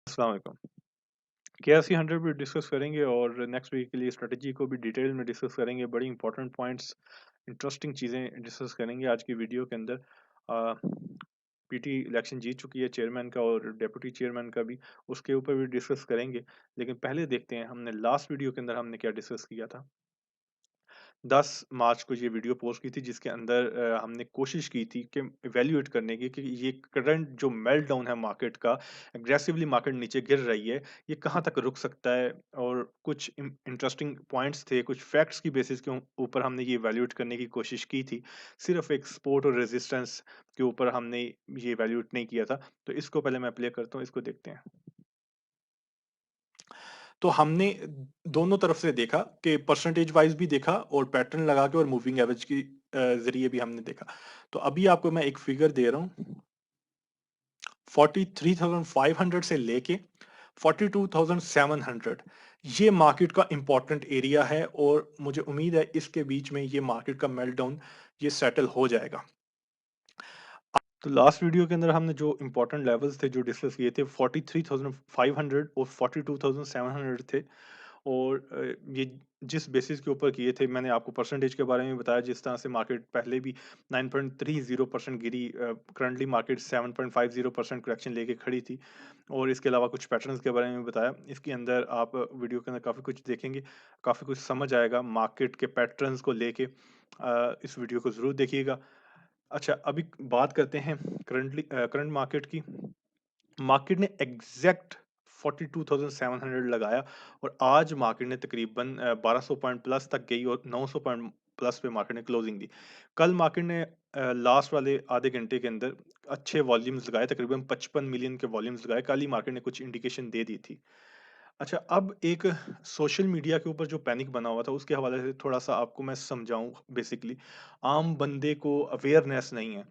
अस्सलाम वालेकुम। केएससी 100 भी डिस्कस करेंगे और नेक्स्ट वीक के लिए स्ट्रेटजी को भी डिटेल में डिस्कस करेंगे। बड़ी इंपॉर्टेंट पॉइंट्स, इंटरेस्टिंग चीज़ें डिस्कस करेंगे आज की वीडियो के अंदर। पीटी इलेक्शन जीत चुकी है चेयरमैन का और डेप्यूटी चेयरमैन का भी, उसके ऊपर भी डिस्कस करेंगे। लेकिन पहले देखते हैं हमने लास्ट वीडियो के अंदर हमने क्या डिस्कस किया था। 10 मार्च को ये वीडियो पोस्ट की थी जिसके अंदर हमने कोशिश की थी कि इवैल्यूएट करने की कि ये करंट जो मेल्टडाउन है मार्केट का, एग्रेसिवली मार्केट नीचे गिर रही है, ये कहाँ तक रुक सकता है। और कुछ इंटरेस्टिंग पॉइंट्स थे, कुछ फैक्ट्स की बेसिस के ऊपर हमने ये इवैल्यूएट करने की कोशिश की थी। सिर्फ एक सपोर्ट और रेजिस्टेंस के ऊपर हमने ये इवैल्यूएट नहीं किया था। तो इसको पहले मैं प्ले करता हूँ, इसको देखते हैं। तो हमने दोनों तरफ से देखा कि परसेंटेज वाइज भी देखा और पैटर्न लगा के और मूविंग एवरेज की जरिए भी हमने देखा। तो अभी आपको मैं एक फिगर दे रहा हूँ। 43,500 से लेके 42,700, ये मार्केट का इंपॉर्टेंट एरिया है और मुझे उम्मीद है इसके बीच में ये मार्केट का मेल्टडाउन ये सेटल हो जाएगा। तो लास्ट वीडियो के अंदर हमने जो इंपॉर्टेंट लेवल्स थे जो डिस्कस किए थे, 43,500 और 42,700 थे। और ये जिस बेसिस के ऊपर किए थे, मैंने आपको परसेंटेज के बारे में बताया जिस तरह से मार्केट पहले भी 9.30% गिरी। करंटली मार्केट 7.50% करेक्शन लेके खड़ी थी। और इसके अलावा कुछ पैटर्न्स के बारे में बताया। इसके अंदर आप वीडियो के अंदर काफ़ी कुछ देखेंगे, काफ़ी कुछ समझ आएगा मार्केट के पैटर्न्स को लेके। इस वीडियो को ज़रूर देखिएगा। अच्छा, अभी बात करते हैं करंट मार्केट की। मार्केट ने एग्जैक्ट 42,700 लगाया और आज मार्केट ने तकरीबन 1200 पॉइंट प्लस तक गई और 900 पॉइंट प्लस पे मार्केट ने क्लोजिंग दी। कल मार्केट ने लास्ट वाले आधे घंटे के अंदर अच्छे वॉल्यूम्स लगाए, तकरीबन 55 मिलियन के वॉल्यूम्स लगाए। कल ही मार्केट ने कुछ इंडिकेशन दे दी थी। अच्छा, अब एक सोशल मीडिया के ऊपर जो पैनिक बना हुआ था उसके हवाले से थोड़ा-सा आपको मैं समझाऊँ। बेसिकली आम बंदे को अवेयरनेस नहीं है।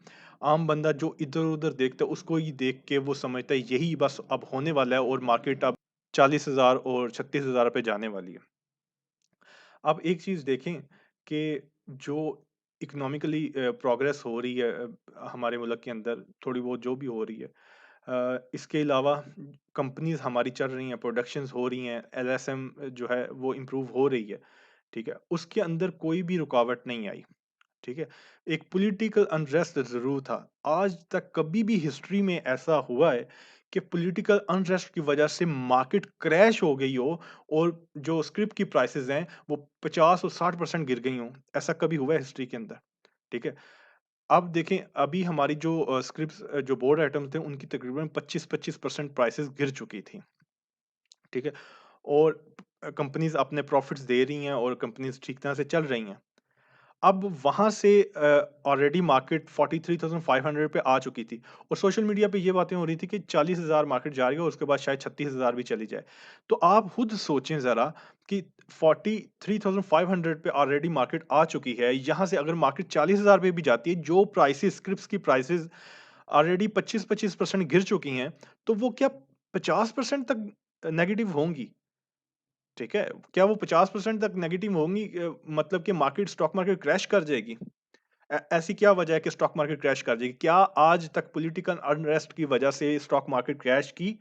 आम बंदा जो इधर-उधर देखता है उसको ही देख के वो समझता है यही बस अब होने वाला है और मार्केट अब 40,000 और 36,000 पे जाने वाली है। अब एक चीज़ देखें कि जो इकोनॉमिकली प्रोग्रेस हो रही है हमारे मुल्क के अंदर, थोड़ी बहुत जो भी हो रही है। इसके अलावा कंपनीज़ हमारी चल रही हैं, प्रोडक्शंस हो रही हैं, एलएसएम जो है वो इम्प्रूव हो रही है, ठीक है? उसके अंदर कोई भी रुकावट नहीं आई, ठीक है? एक पॉलिटिकल अनरेस्ट ज़रूर था। आज तक कभी भी हिस्ट्री में ऐसा हुआ है कि पॉलिटिकल अनरेस्ट की वजह से मार्केट क्रैश हो गई हो और जो स्क्रिप्ट की प्राइसेज़ हैं, वो 50 और 60% गिर गई हों। ऐसा कभी हुआ है हिस्ट्री के अंदर, ठीक है? अब देखें, अभी हमारी जो स्क्रिप्ट्स जो बोर्ड आइटम्स थे उनकी तकरीबन 25-25% प्राइसेस गिर चुकी थी, ठीक है? और कंपनीज़ अपने प्रॉफिट्स दे रही हैं और कंपनीज़ ठीक तरह से चल रही हैं। अब वहाँ से ऑलरेडी मार्केट 43,500 पे आ चुकी थी और सोशल मीडिया पे ये बातें हो रही थी कि 40,000 मार्केट जा रही है और उसके बाद शायद 36,000 भी चली जाए। तो आप खुद सोचें ज़रा कि 43,500 पे ऑलरेडी मार्केट आ चुकी है। यहाँ से अगर मार्केट 40,000 पे भी जाती है, जो प्राइसेज़ स्क्रिप्ट्स की प्राइसेज़ ऑलरेडी 25-25% गिर चुकी हैं, तो वो क्या 50% तक नेगेटिव होंगी? ठीक है? क्या वो 50% तक नेगेटिव होंगी, मतलब कि मार्केट स्टॉक मार्केट क्रैश कर जाएगी? ऐसी क्या वजह है कि स्टॉक मार्केट क्रैश कर जाएगी? क्या आज तक पॉलिटिकल अनरेस्ट की वजह से स्टॉक मार्केट क्रैश की?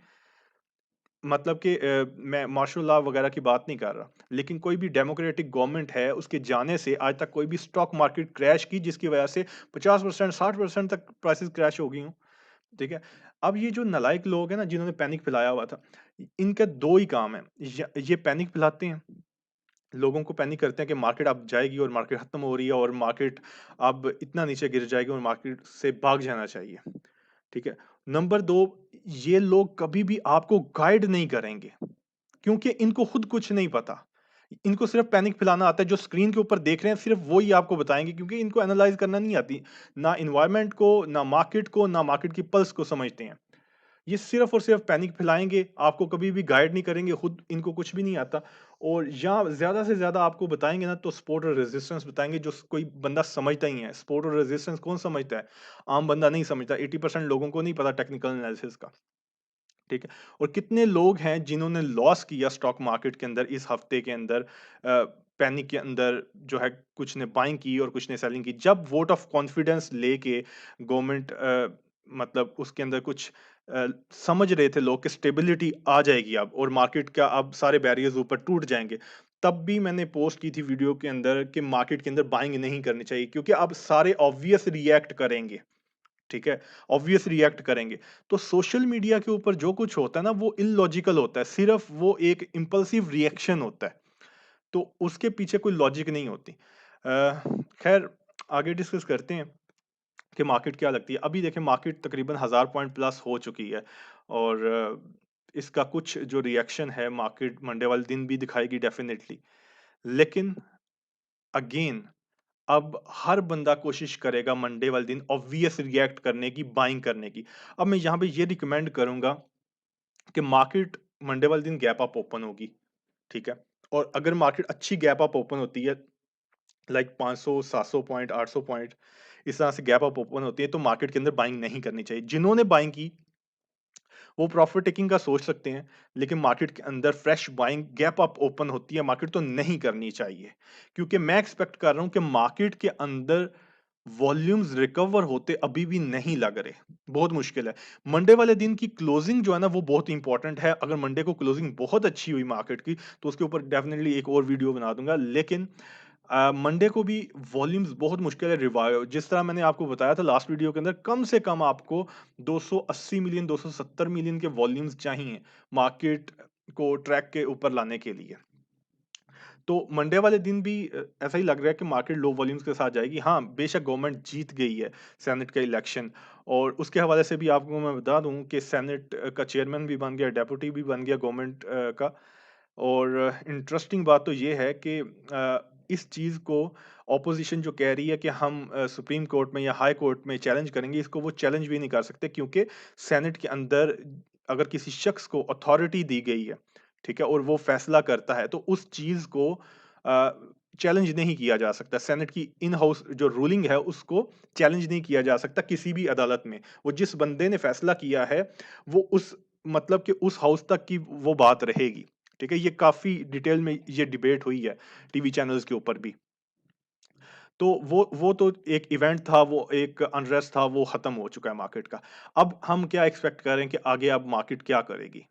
मतलब कि मैं मार्शल लॉ वगैरह की बात नहीं कर रहा, लेकिन कोई भी डेमोक्रेटिक गवर्नमेंट है, उसके जाने से आज तक कोई भी स्टॉक मार्केट क्रैश की जिसकी वजह से 50% 60% तक प्राइसेज़ क्रैश हो गई हों, ठीक है? अब ये जो नालायक लोग हैं ना जिन्होंने पैनिक फैलाया हुआ था, इनका 2 ही काम है। य ये पैनिक फैलाते हैं, लोगों को पैनिक करते हैं कि मार्केट अब जाएगी और मार्केट खत्म हो रही है और मार्केट अब इतना नीचे गिर जाएगी और मार्केट से भाग जाना चाहिए, ठीक है? नंबर 2, ये लोग कभी भी आपको गाइड नहीं करेंगे, क्योंकि इनको खुद कुछ नहीं पता। इनको सिर्फ़ पैनिक फैलाना आता है, जो स्क्रीन के ऊपर देख रहे हैं सिर्फ़ वो ही आपको बताएँगे क्योंकि इनको एनालाइज़ करना नहीं आती। ना एनवायरनमेंट को, ना मार्केट को, ना मार्केट की पल्स को समझते हैं। ये सिर्फ़ और सिर्फ़ पैनिक फैलाएँगे, आपको कभी भी गाइड नहीं करेंगे, खुद इनको कुछ भी नहीं आता। और या ज़्यादा से ज़्यादा आपको बताएँगे ना तो सपोर्ट और रेजिस्टेंस बताएँगे जो कोई बंदा समझता ही है। सपोर्ट और रेजिस्टेंस कौन समझता है? आम बंदा नहीं समझता, 80% लोगों को नहीं पता टेक्निकल एनालिसिस का, ठीक है? और कितने लोग हैं जिन्होंने लॉस किया स्टॉक मार्केट के अंदर इस हफ्ते के अंदर, पैनिक के अंदर जो है, कुछ ने बाइंग की और कुछ ने सेलिंग की। जब वोट ऑफ कॉन्फिडेंस लेके गवर्नमेंट मतलब उसके अंदर कुछ समझ रहे थे लोग कि स्टेबिलिटी आ जाएगी अब और मार्केट का अब सारे बैरियर्स ऊपर टूट जाएंगे, तब भी मैंने पोस्ट की थी वीडियो के अंदर कि मार्केट के अंदर बाइंग नहीं करनी चाहिए, क्योंकि अब सारे ऑब्वियस रिएक्ट करेंगे। ठीक है, ऑब्वियस रिएक्ट करेंगे। तो सोशल मीडिया के ऊपर जो कुछ होता है ना, वो इलॉजिकल होता है, सिर्फ वो एक इंपल्सिव रिएक्शन होता है, तो उसके पीछे कोई लॉजिक नहीं होती। खैर, आगे डिस्कस करते हैं कि मार्केट क्या लगती है। अभी देखें, मार्केट तकरीबन 1000 पॉइंट प्लस हो चुकी है और इसका कुछ जो रिएक्शन है मार्केट मंडे वाले दिन भी दिखाएगी डेफिनेटली। लेकिन अगेन, अब हर बंदा कोशिश करेगा मंडे वाले दिन ऑब्वियस रिएक्ट करने की, बाइंग करने की। अब मैं यहाँ पे ये रिकमेंड करूंगा कि मार्केट मंडे वाले दिन गैप अप ओपन होगी, ठीक है? और अगर मार्केट अच्छी गैप अप ओपन होती है, लाइक 500 700 पॉइंट 800 पॉइंट इस तरह से गैप अप ओपन होती है, तो मार्केट के अंदर बाइंग नहीं करनी चाहिए। जिन्होंने बाइंग की वो प्रॉफिट टेकिंग का सोच सकते हैं, लेकिन मार्केट के अंदर fresh buying gap up open होती है मार्केट, तो नहीं करनी चाहिए, क्योंकि मैं एक्सपेक्ट कर रहा हूं कि मार्केट के अंदर वॉल्यूम्स रिकवर होते अभी भी नहीं लग रहे, बहुत मुश्किल है। मंडे वाले दिन की क्लोजिंग जो है ना, वो बहुत इंपॉर्टेंट है। अगर मंडे को क्लोजिंग बहुत अच्छी हुई मार्केट की, तो उसके ऊपर डेफिनेटली एक और वीडियो बना दूंगा। लेकिन मंडे को भी वॉल्यूम्स बहुत मुश्किल है रिवाइव, जिस तरह मैंने आपको बताया था लास्ट वीडियो के अंदर, कम से कम आपको 280 मिलियन 270 मिलियन के वॉल्यूम्स चाहिए मार्केट को ट्रैक के ऊपर लाने के लिए। तो मंडे वाले दिन भी ऐसा ही लग रहा है कि मार्केट लो वॉल्यूम्स के साथ जाएगी। हाँ, बेशक गवर्नमेंट जीत गई है सेनेट का इलेक्शन, और उसके हवाले से भी आपको मैं बता दूं कि सेनेट का चेयरमैन भी बन गया, डेप्यूटी भी बन गया गवर्नमेंट का। और इंटरेस्टिंग बात तो ये है कि इस चीज़ को ऑपोजिशन जो कह रही है कि हम सुप्रीम कोर्ट में या हाई कोर्ट में चैलेंज करेंगे, इसको वो चैलेंज भी नहीं कर सकते, क्योंकि सेनेट के अंदर अगर किसी शख्स को अथॉरिटी दी गई है, ठीक है, और वो फैसला करता है, तो उस चीज़ को चैलेंज नहीं किया जा सकता। सेनेट की इन हाउस जो रूलिंग है उसको चैलेंज नहीं किया जा सकता किसी भी अदालत में। वो जिस बंदे ने फैसला किया है, वो उस मतलब कि उस हाउस तक की वो बात रहेगी। ठीक है, ये काफ़ी डिटेल में ये डिबेट हुई है टीवी चैनल्स के ऊपर भी। तो वो तो एक इवेंट था, वो एक अनरेस्ट था, वो खत्म हो चुका है मार्केट का। अब हम क्या एक्सपेक्ट कर रहे हैं कि आगे अब मार्केट क्या करेगी?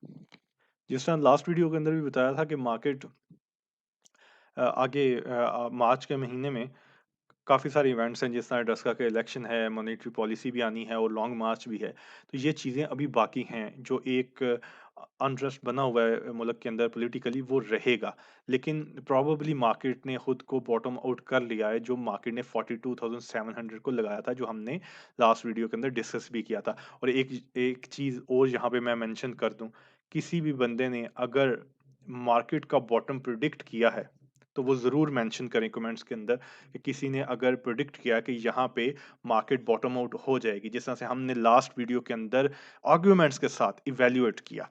जिस तरह लास्ट वीडियो के अंदर भी बताया था कि मार्केट आगे मार्च के महीने में काफ़ी सारे इवेंट्स हैं, जिस तरह डस्का का इलेक्शन है, मॉनेटरी पॉलिसी भी आनी है और लॉन्ग मार्च भी है। तो ये चीज़ें अभी बाकी हैं, जो एक अनट्रस्ट बना हुआ है मुल्क के अंदर पॉलिटिकली, वो रहेगा। लेकिन प्रोबेबली मार्केट ने खुद को बॉटम आउट कर लिया है, जो मार्केट ने 42,700 को लगाया था, जो हमने लास्ट वीडियो के अंदर डिस्कस भी किया था। और एक एक चीज़ और यहाँ पे मैं मेंशन कर दूँ, किसी भी बंदे ने अगर मार्केट का बॉटम प्रिडिक्ट किया है, तो वो ज़रूर मेंशन करें कमेंट्स के अंदर कि किसी ने अगर प्रेडिक्ट किया कि यहाँ पे मार्केट बॉटम आउट हो जाएगी, जिस तरह से हमने लास्ट वीडियो के अंदर आर्गुमेंट्स के साथ इवैल्यूएट किया।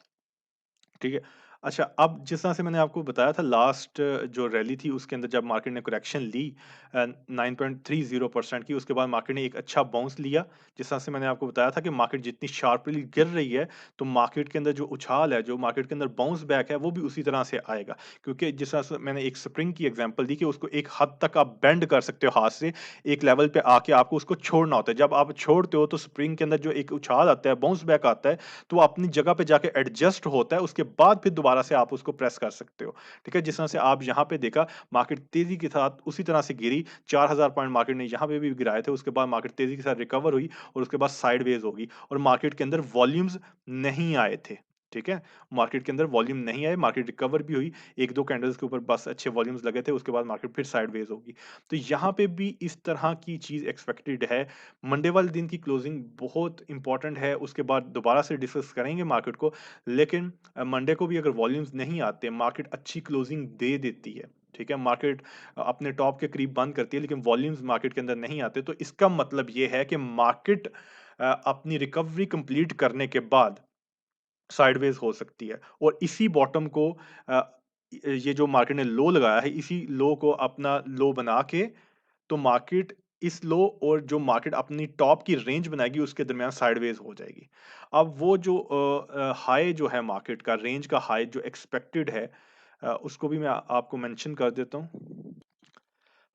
ठीक है। अच्छा, अब जिस तरह से मैंने आपको बताया था लास्ट जो रैली थी उसके अंदर जब मार्केट ने करेक्शन ली 9.30% की, उसके बाद मार्केट ने एक अच्छा बाउंस लिया। जिस तरह से मैंने आपको बताया था कि मार्केट जितनी शार्पली गिर रही है, तो मार्केट के अंदर जो उछाल है, जो मार्केट के अंदर बाउंस बैक है, वो भी उसी तरह से आएगा। क्योंकि जिस तरह से मैंने एक स्प्रिंग की एग्जांपल दी कि उसको एक हद तक आप बेंड कर सकते हो हाथ से, एक लेवल पे आके आपको उसको छोड़ना होता है। जब आप छोड़ते हो तो स्प्रिंग के अंदर जो एक उछाल आता है, बाउंस बैक आता है, तो वो अपनी जगह पे जाके एडजस्ट होता है, उसके बाद फिर दोबारा से आप उसको प्रेस कर सकते हो। ठीक है? जिस तरह से आप यहाँ पे देखा, मार्केट तेज़ी के साथ उसी तरह से गिरी, 4000 पॉइंट मार्केट ने यहाँ पे भी गिराए थे, उसके बाद मार्केट तेज़ी के साथ रिकवर हुई और उसके बाद साइडवेज़ होगी और मार्केट के अंदर वॉल्यूम्स नहीं आए थे। ठीक है? मार्केट के अंदर वॉल्यूम नहीं आए, मार्केट रिकवर भी हुई, 1-2 कैंडल्स के ऊपर बस अच्छे वॉल्यूम्स लगे थे, उसके बाद मार्केट फिर साइडवेज़ होगी। तो यहाँ पे भी इस तरह की चीज़ एक्सपेक्टेड है। मंडे वाले दिन की क्लोजिंग बहुत इंपॉर्टेंट है, उसके बाद दोबारा से डिस्कस करेंगे मार्केट को। लेकिन मंडे को भी अगर वॉल्यूम्स नहीं आते, मार्केट अच्छी क्लोजिंग दे देती है, ठीक है, मार्केट अपने टॉप के करीब बंद करती है, लेकिन वॉल्यूम्स मार्केट के अंदर नहीं आते, तो इसका मतलब ये है कि मार्केट अपनी रिकवरी कंप्लीट करने के बाद साइडवेज हो सकती है और इसी बॉटम को अ, ये जो मार्केट ने लो लगाया है, इसी लो को अपना लो बना के, तो मार्केट इस लो और जो मार्केट अपनी टॉप की रेंज बनाएगी उसके दरमियान साइडवेज हो जाएगी। अब वो जो हाई जो है मार्केट का, रेंज का हाई जो एक्सपेक्टेड है, उसको भी मैं आपको मेंशन कर देता हूँ।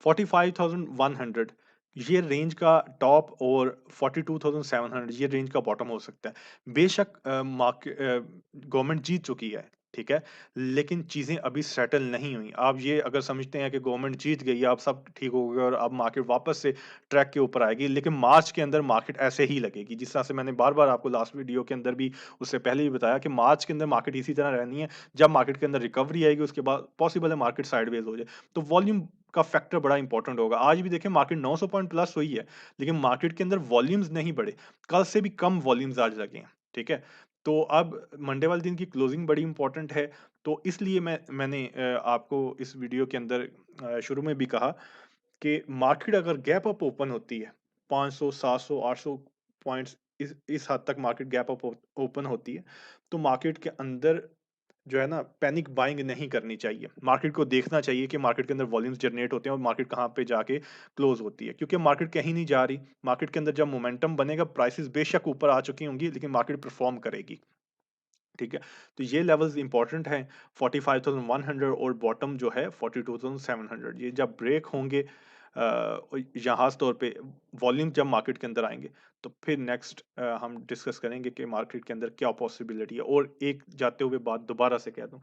45,100, ये रेंज का टॉप और 42,700 ये रेंज का बॉटम हो सकता है। बेशक गवर्नमेंट जीत चुकी है, ठीक है? लेकिन चीज़ें अभी सेटल नहीं हुई। आप ये अगर समझते हैं कि गवर्नमेंट जीत गई है, अब सब ठीक हो गया और अब मार्केट वापस से ट्रैक के ऊपर आएगी, लेकिन मार्च के अंदर मार्केट ऐसे ही लगेगी। जिस तरह से मैंने बार-बार आपको लास्ट वीडियो के अंदर भी, उससे पहले भी बताया कि मार्च के अंदर मार्केट इसी तरह रहनी है। जब मार्केट के अंदर रिकवरी आएगी, उसके बाद पॉसिबल है मार्केट साइडवेज़ हो जाए। तो वॉल्यूम का फैक्टर बड़ा इंपॉर्टेंट होगा। आज भी देखें मार्केट 900 पॉइंट प्लस हुई है, लेकिन मार्केट के अंदर वॉल्यूम्स नहीं बढ़े। कल से भी कम वॉल्यूम्स आज लगे हैं, ठीक है? तो अब मंडे वाले दिन की क्लोजिंग बड़ी इंपॉर्टेंट है, तो इसलिए मैंने आपको इस वीडियो के अंदर शुरू में भी कहा कि मार्केट अगर गैप अप ओपन होती है, 500, 700, 800 पॉइंट्स इस हद तक मार्केट गैप अप ओपन होती है, तो मार्केट के अंदर जो है ना पैनिक बाइंग नहीं करनी चाहिए। मार्केट को देखना चाहिए कि मार्केट के अंदर वॉल्यूम्स जनरेट होते हैं और मार्केट कहाँ पे जाके क्लोज़ होती है। क्योंकि मार्केट कहीं नहीं जा रही। मार्केट के अंदर जब मोमेंटम बनेगा प्राइसेज़ बेशक ऊपर आ चुकी होंगी लेकिन मार्केट परफ़ॉर्म करेगी। ठीक है? तो ये लेवल्स इम्पोर्टेंट हैं 45,100 और बॉटम जो है 42,700 ये जब ब्रेक होंगे या ख़ास तौर पे वॉल्यूम जब मार्केट के अंदर आएँगे, तो फिर नेक्स्ट हम डिस्कस करेंगे कि मार्केट के अंदर क्या पॉसिबिलिटी है और एक जाते हुए बात दोबारा से कह दूँ,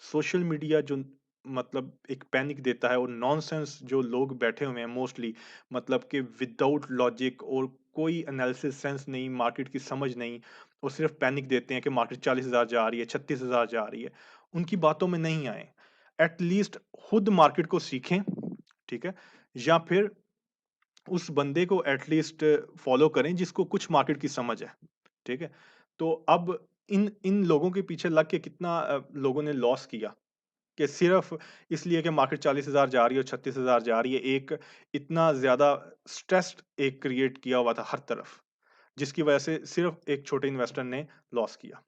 सोशल मीडिया जो मतलब एक पैनिक देता है और नॉनसेंस जो लोग बैठे हुए हैं मोस्टली मतलब कि विदाउट लॉजिक और कोई एनालिसिस सेंस नहीं, मार्केट की समझ नहीं वो सिर्फ पैनिक देते हैं कि मार्केट 40,000 जा रही है, 36,000 जा रही है। उनकी बातों में नहीं आएँ। एट लीस्ट खुद मार्केट को सीखें, ठीक है? या फिर उस बंदे को एट लीस्ट फॉलो करें जिसको कुछ मार्केट की समझ है, ठीक है? तो अब इन इन लोगों के पीछे लग के कितना लोगों ने लॉस किया कि सिर्फ इसलिए कि मार्केट 40,000 जा रही है और 36,000 जा रही है। एक इतना ज़्यादा स्ट्रेस एक क्रिएट किया हुआ था हर तरफ, जिसकी वजह से सिर्फ एक छोटे इन्वेस्टर ने लॉस किया।